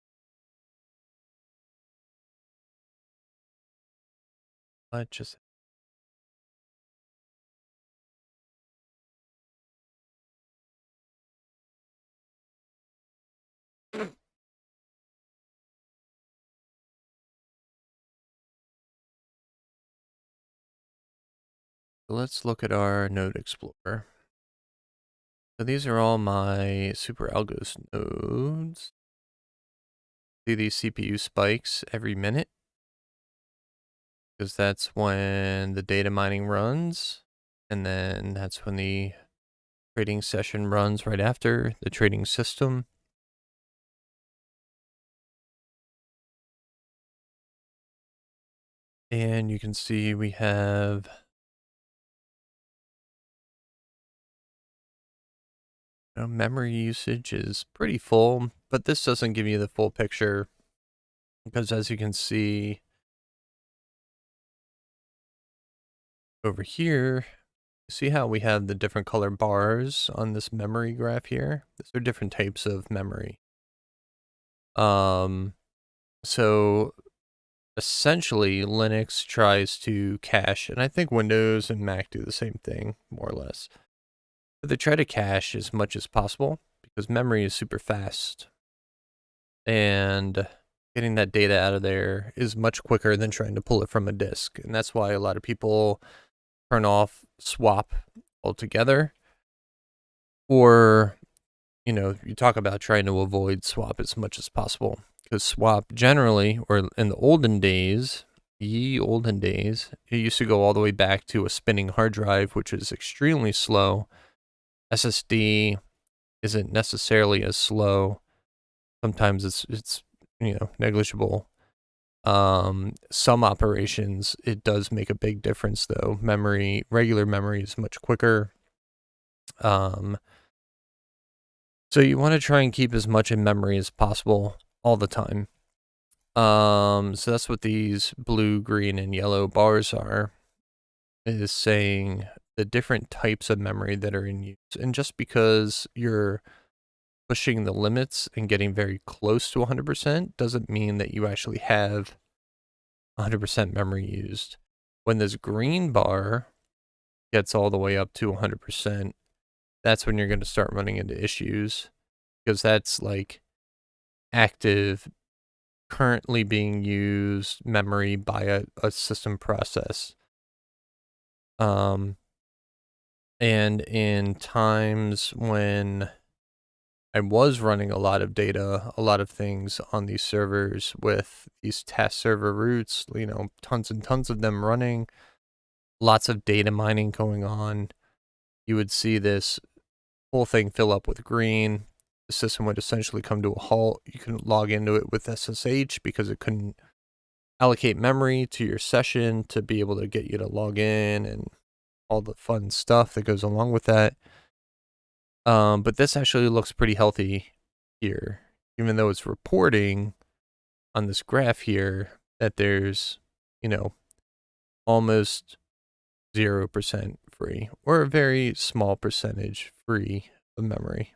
What just... Let's look at our node explorer. So these are all my Superalgos nodes. See these CPU spikes every minute? Because that's when the data mining runs, and then that's when the trading session runs right after the trading system. And you can see we have memory usage is pretty full, but this doesn't give you the full picture because as you can see over here, see how we have the different color bars on this memory graph here? These are different types of memory. So essentially Linux tries to cache, and I think Windows and Mac do the same thing, more or less. But they try to cache as much as possible because memory is super fast. And getting that data out of there is much quicker than trying to pull it from a disk. And that's why a lot of people turn off swap altogether. Or, you talk about trying to avoid swap as much as possible. Because swap generally, or in the olden days, it used to go all the way back to a spinning hard drive, which is extremely slow. SSD isn't necessarily as slow. Sometimes it's negligible. Some operations, it does make a big difference though. Regular memory is much quicker. So you want to try and keep as much in memory as possible all the time. So that's what these blue, green, and yellow bars are, is saying the different types of memory that are in use. And just because you're pushing the limits and getting very close to 100% doesn't mean that you actually have 100% memory used. When this green bar gets all the way up to 100%, that's when you're going to start running into issues because that's like active, currently being used memory by a system process. And in times when I was running a lot of data, a lot of things on these servers with these test server routes, tons and tons of them running, lots of data mining going on, you would see this whole thing fill up with green. The system would essentially come to a halt. You couldn't log into it with SSH because it couldn't allocate memory to your session to be able to get you to log in and all the fun stuff that goes along with that. But this actually looks pretty healthy here, even though it's reporting on this graph here that there's, almost 0% free or a very small percentage free of memory.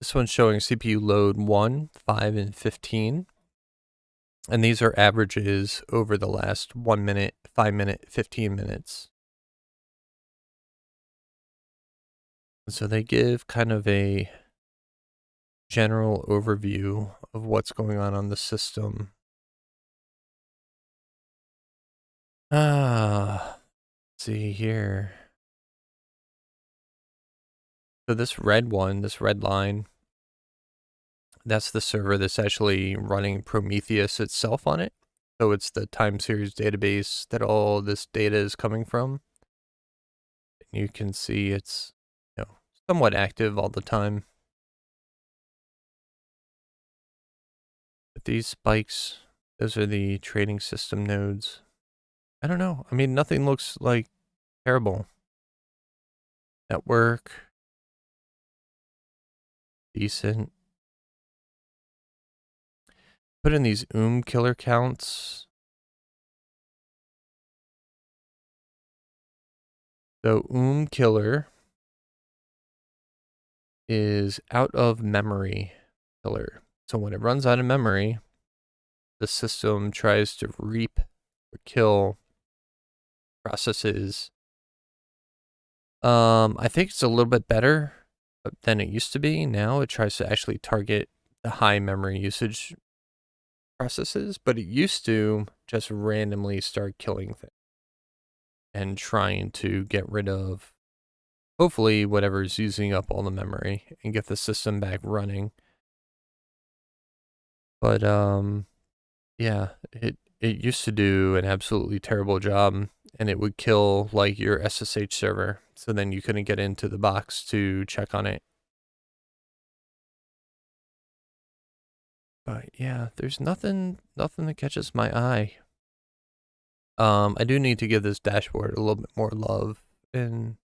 This one's showing CPU load 1, 5, and 15. And these are averages over the last 1 minute, 5 minute, 15 minutes. So they give kind of a general overview of what's going on the system. Let's see here. So this red one, this red line, that's the server that's actually running Prometheus itself on it. So it's the time series database that all this data is coming from. And you can see it's, somewhat active all the time. But these spikes, those are the trading system nodes. I don't know. I mean, nothing looks like terrible. Network, decent. Put in these killer counts. So killer is out of memory killer. So when it runs out of memory, the system tries to reap or kill processes. I think it's a little bit better than it used to be. Now it tries to actually target the high memory usage processes, but it used to just randomly start killing things and trying to get rid of, hopefully, whatever's using up all the memory and get the system back running. But yeah, it used to do an absolutely terrible job, and it would kill like your SSH server, so then you couldn't get into the box to check on it. But yeah, there's nothing that catches my eye. I do need to give this dashboard a little bit more love and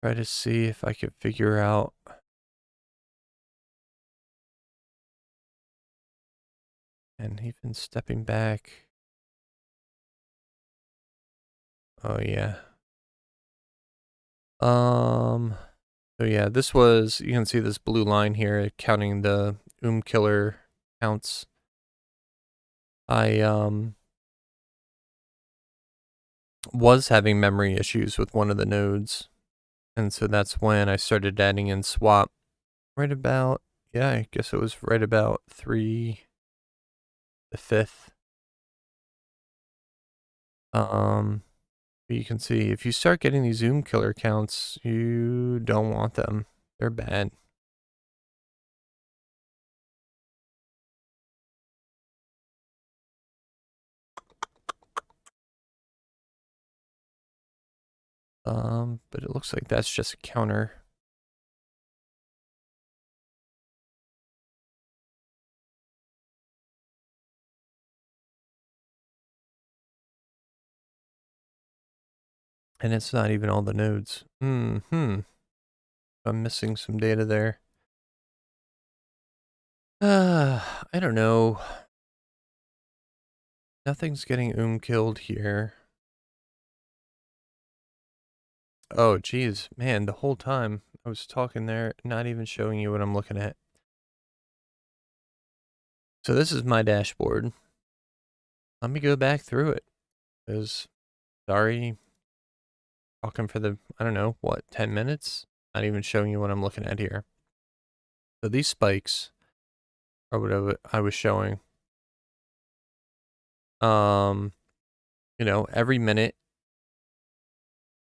try to see if I can figure out and even stepping back. Oh yeah. So yeah, this was, you can see this blue line here counting the killer counts. I was having memory issues with one of the nodes, and so that's when I started adding in swap right about, yeah, I guess it was right about 3 the 5th. You can see if you start getting these killer counts, you don't want them. They're bad. But it looks like that's just a counter. And it's not even all the nodes. I'm missing some data there. I don't know. Nothing's getting killed here. Oh, geez. Man, the whole time I was talking there, not even showing you what I'm looking at. So this is my dashboard. Let me go back through it. Because, sorry, talking for the, I don't know, what, 10 minutes? Not even showing you what I'm looking at here. So these spikes are what I was showing. Every minute,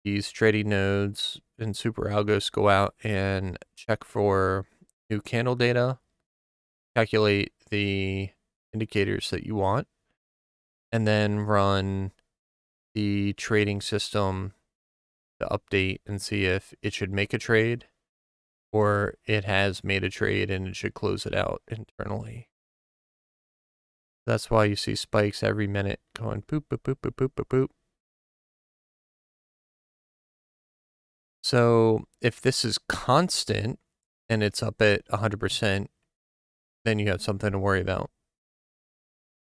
these trading nodes and Superalgos go out and check for new candle data, calculate the indicators that you want, and then run the trading system to update and see if it should make a trade or it has made a trade and it should close it out internally. That's why you see spikes every minute going boop, boop, boop, boop, boop, boop, boop. So if this is constant and it's up at 100%, then you have something to worry about.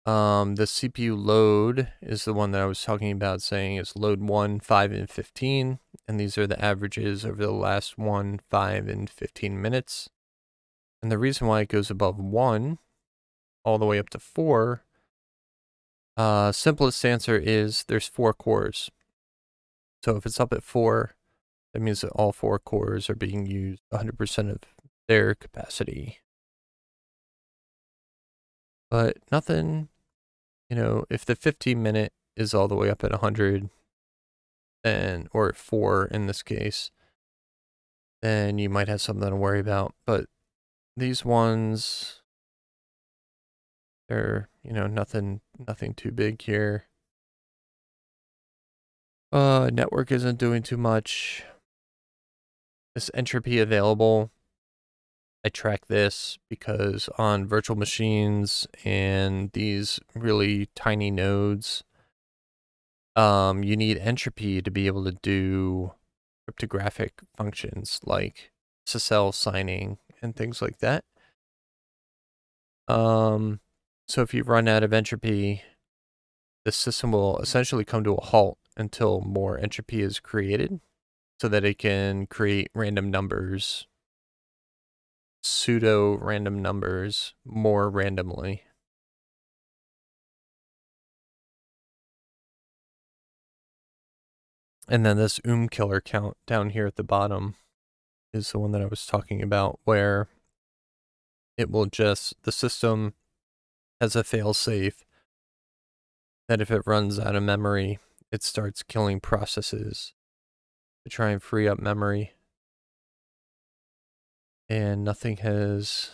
The CPU load is the one that I was talking about, saying is load 1, 5, and 15. And these are the averages over the last 1, 5, and 15 minutes. And the reason why it goes above 1 all the way up to 4, simplest answer is there's 4 cores. So if it's up at 4, that means that all 4 cores are being used 100% of their capacity. But nothing, if the 15-minute is all the way up at 100, then, or at 4 in this case, then you might have something to worry about. But these ones, they're, nothing too big here. Network isn't doing too much. This entropy available, I track this because on virtual machines and these really tiny nodes, you need entropy to be able to do cryptographic functions like SSL signing and things like that. So if you run out of entropy, the system will essentially come to a halt until more entropy is created so that it can create random numbers, pseudo random numbers, more randomly. And then this killer count down here at the bottom is the one that I was talking about, where it will just, the system has a fail-safe that if it runs out of memory, it starts killing processes to try and free up memory. And nothing has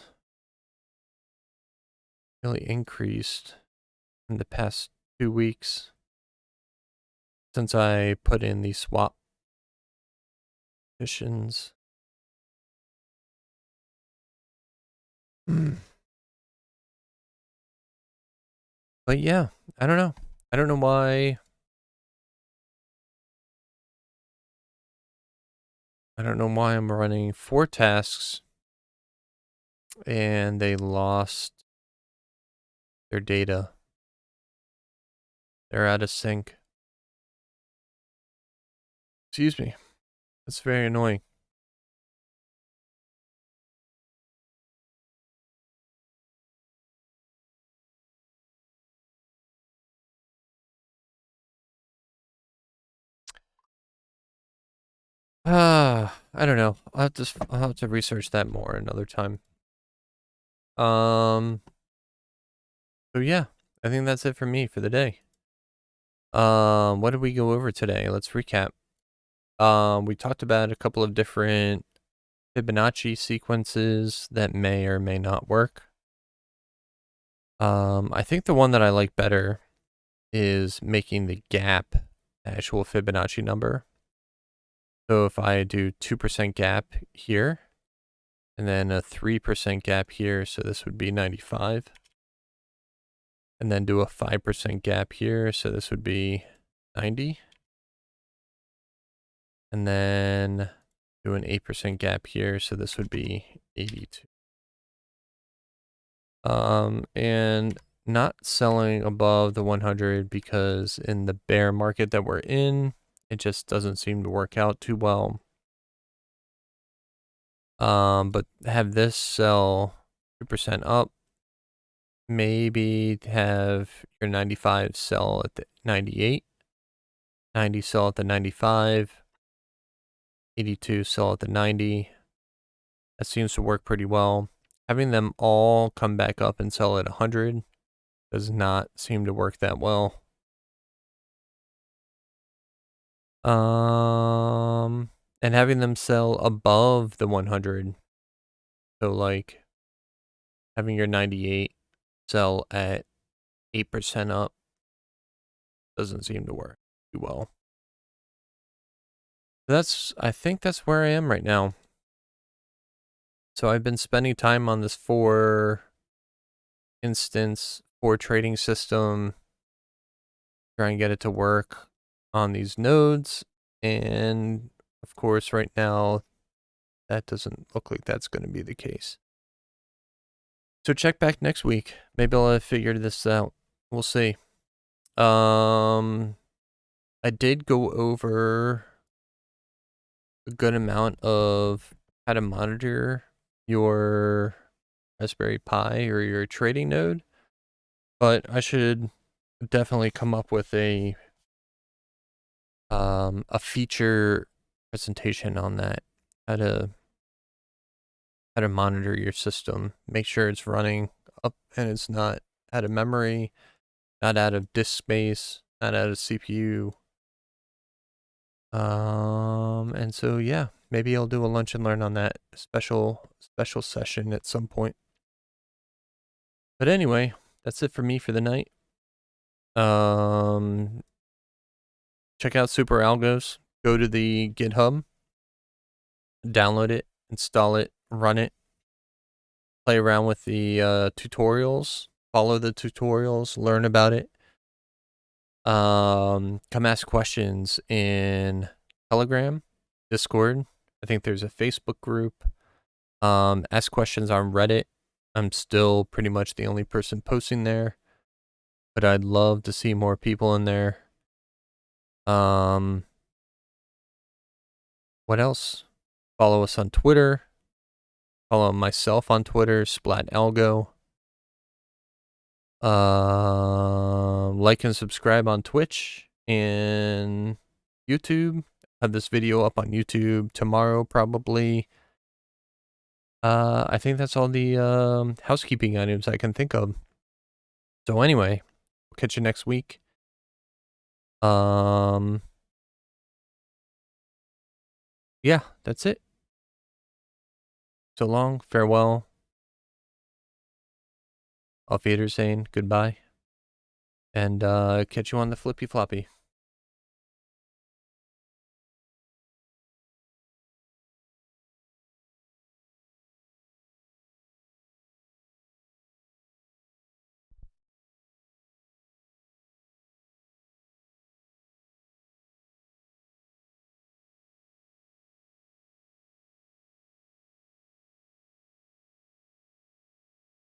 really increased in the past 2 weeks since I put in these swap conditions. But yeah, I don't know. I don't know why. I don't know why I'm running 4 tasks and they lost their data. They're out of sync. Excuse me. That's very annoying. I don't know. I'll have to research that more another time. So yeah, I think that's it for me for the day. What did we go over today? Let's recap. We talked about a couple of different Fibonacci sequences that may or may not work. I think the one that I like better is making the gap the actual Fibonacci number. So if I do 2% gap here, and then a 3% gap here, so this would be 95. And then do a 5% gap here, so this would be 90. And then do an 8% gap here, so this would be 82. And not selling above the 100 because in the bear market that we're in, it just doesn't seem to work out too well. But have this sell 2% up, maybe have your 95 sell at the 98, 90 sell at the 95, 82 sell at the 90. That seems to work pretty well. Having them all come back up and sell at 100 does not seem to work that well. And having them sell above the 100, so like having your 98 sell at 8% up doesn't seem to work too well. I think that's where I am right now. So I've been spending time on this 4 trading system, try and get it to work on these nodes. And of course, right now, that doesn't look like that's going to be the case. So check back next week. Maybe I'll have figured this out. We'll see. I did go over a good amount of how to monitor your Raspberry Pi or your trading node, but I should definitely come up with a feature presentation on that. How to monitor your system, make sure it's running up and it's not out of memory, not out of disk space, not out of CPU. And so yeah, maybe I'll do a lunch and learn on that special session at some point. But anyway, that's it for me for the night. Check out Superalgos. Go to the GitHub, download it, install it, run it, play around with the tutorials, follow the tutorials, learn about it. Come ask questions in Telegram, Discord. I think there's a Facebook group. Ask questions on Reddit. I'm still pretty much the only person posting there, but I'd love to see more people in there. What else? Follow us on Twitter. Follow myself on Twitter, Superalgos. Like and subscribe on Twitch and YouTube. Have this video up on YouTube tomorrow, probably. I think that's all the housekeeping items I can think of. So anyway, we'll catch you next week. Yeah, that's it. So long, farewell. Auf Wiedersehen, goodbye. And catch you on the flippy floppy.